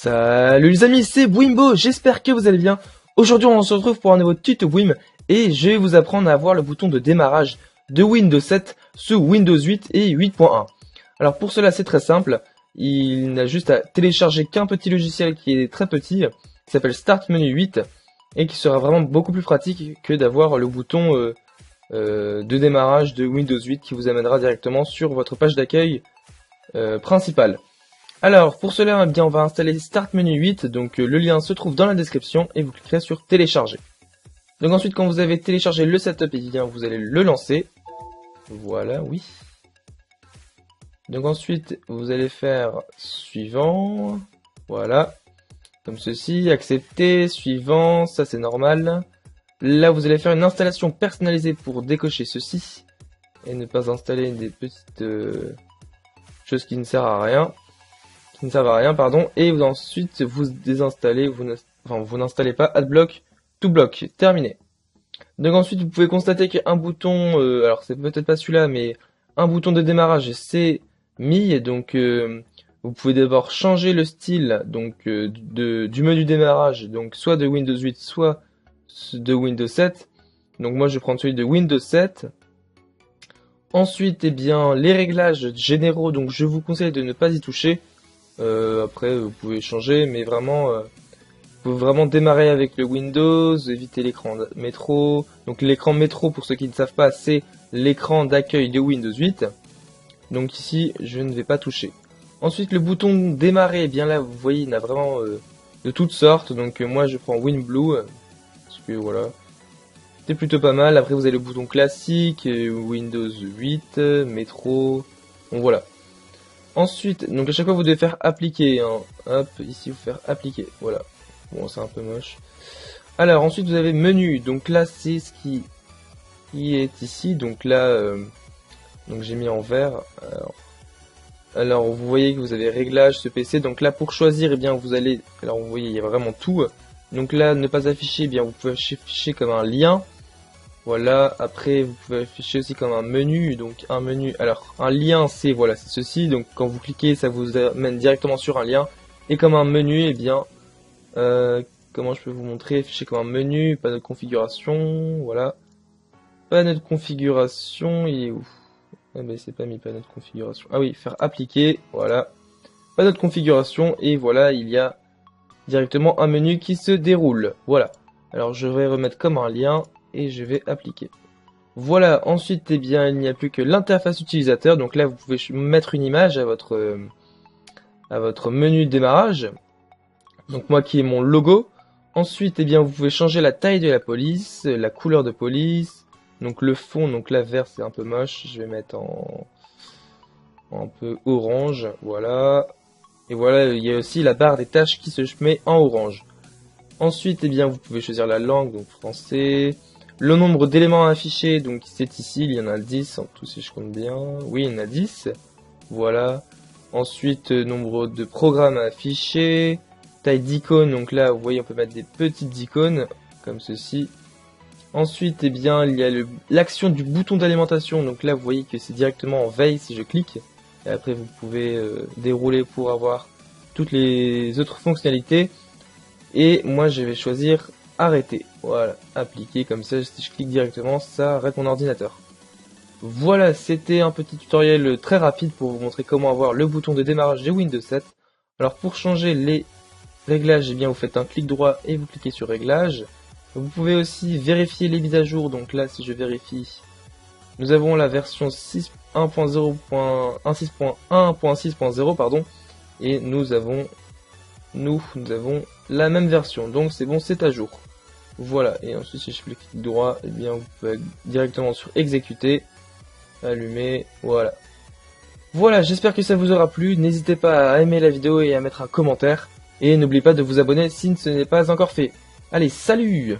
Salut les amis, c'est Bwimbo, j'espère que vous allez bien. Aujourd'hui on se retrouve pour un nouveau tuto Bwim et je vais vous apprendre à avoir le bouton de démarrage de Windows 7 sous Windows 8 et 8.1. Alors pour cela c'est très simple, il n'a juste à télécharger qu'un petit logiciel qui est très petit, qui s'appelle Start Menu 8 et qui sera vraiment beaucoup plus pratique que d'avoir le bouton de démarrage de Windows 8 qui vous amènera directement sur votre page d'accueil principale. Alors pour cela, eh bien, on va installer Start Menu 8, donc le lien se trouve dans la description et vous cliquerez sur télécharger. Donc ensuite quand vous avez téléchargé le setup, eh bien, vous allez le lancer. Voilà, oui. Donc ensuite vous allez faire suivant, voilà, comme ceci, accepter, suivant, ça c'est normal. Là vous allez faire une installation personnalisée pour décocher ceci et ne pas installer des petites choses qui ne servent à rien. Et ensuite vous désinstallez, vous n'installez pas AdBlock to block, terminé. Donc ensuite vous pouvez constater qu'un bouton, alors c'est peut-être pas celui-là, mais un bouton de démarrage c'est mis, donc vous pouvez d'abord changer le style donc du menu démarrage, donc soit de Windows 8, soit de Windows 7. Donc moi je vais prendre celui de Windows 7. Ensuite, eh bien, les réglages généraux, donc je vous conseille de ne pas y toucher. Après vous pouvez changer, mais vraiment vous pouvez vraiment démarrer avec le Windows, éviter l'écran métro. Donc l'écran métro, pour ceux qui ne savent pas, c'est l'écran d'accueil de Windows 8. Donc ici je ne vais pas toucher. Ensuite le bouton démarrer, eh bien là vous voyez il y en a vraiment de toutes sortes. Donc moi je prends WinBlue parce que voilà, c'est plutôt pas mal. Après vous avez le bouton classique, Windows 8, métro, donc voilà. Ensuite, donc à chaque fois vous devez faire appliquer, hein. Hop, ici vous faire appliquer, voilà. Bon, c'est un peu moche. Alors ensuite vous avez menu, donc là c'est ce qui est ici, donc là, donc j'ai mis en vert. Alors vous voyez que vous avez réglage, ce PC, donc là pour choisir, eh bien vous allez, alors vous voyez il y a vraiment tout. Donc là ne pas afficher, eh bien vous pouvez afficher comme un lien. Voilà, après vous pouvez afficher aussi comme un menu, donc un menu, alors un lien c'est voilà, c'est ceci, donc quand vous cliquez ça vous amène directement sur un lien, et comme un menu, eh bien, comment je peux vous montrer, afficher comme un menu, panneau de configuration, voilà, panneau de configuration, il est où? Ah ben c'est pas mis panneau de configuration, ah oui, faire appliquer, voilà, panneau de configuration, et voilà, il y a directement un menu qui se déroule, voilà, alors je vais remettre comme un lien, et je vais appliquer. Voilà, ensuite eh bien il n'y a plus que l'interface utilisateur, donc là vous pouvez mettre une image à votre menu de démarrage, donc moi qui est mon logo. Ensuite eh bien vous pouvez changer la taille de la police, la couleur de police, donc le fond, donc là vert c'est un peu moche, je vais mettre en un peu orange, voilà, et voilà il y a aussi la barre des tâches qui se met en orange. Ensuite eh bien vous pouvez choisir la langue, donc français. Le nombre d'éléments affichés, donc c'est ici, il y en a 10 en tout si je compte bien. Oui, il y en a 10. Voilà. Ensuite, nombre de programmes à afficher. Taille d'icônes, donc là, vous voyez, on peut mettre des petites icônes, comme ceci. Ensuite, eh bien, il y a l'action du bouton d'alimentation. Donc là, vous voyez que c'est directement en veille si je clique. Et après, vous pouvez dérouler pour avoir toutes les autres fonctionnalités. Et moi, je vais choisir arrêter, voilà, appliquer, comme ça si je clique directement ça arrête mon ordinateur. Voilà, c'était un petit tutoriel très rapide pour vous montrer comment avoir le bouton de démarrage de Windows 7. Alors pour changer les réglages, eh bien vous faites un clic droit et vous cliquez sur réglages. Vous pouvez aussi vérifier les mises à jour, donc là si je vérifie, nous avons la version 1.6.1.6.0 pardon, et nous avons la même version, donc c'est bon, c'est à jour. Voilà, et ensuite si je fais le clic droit, et bien vous pouvez directement sur exécuter, allumer, voilà. Voilà, j'espère que ça vous aura plu, n'hésitez pas à aimer la vidéo et à mettre un commentaire, et n'oubliez pas de vous abonner si ce n'est pas encore fait. Allez, salut!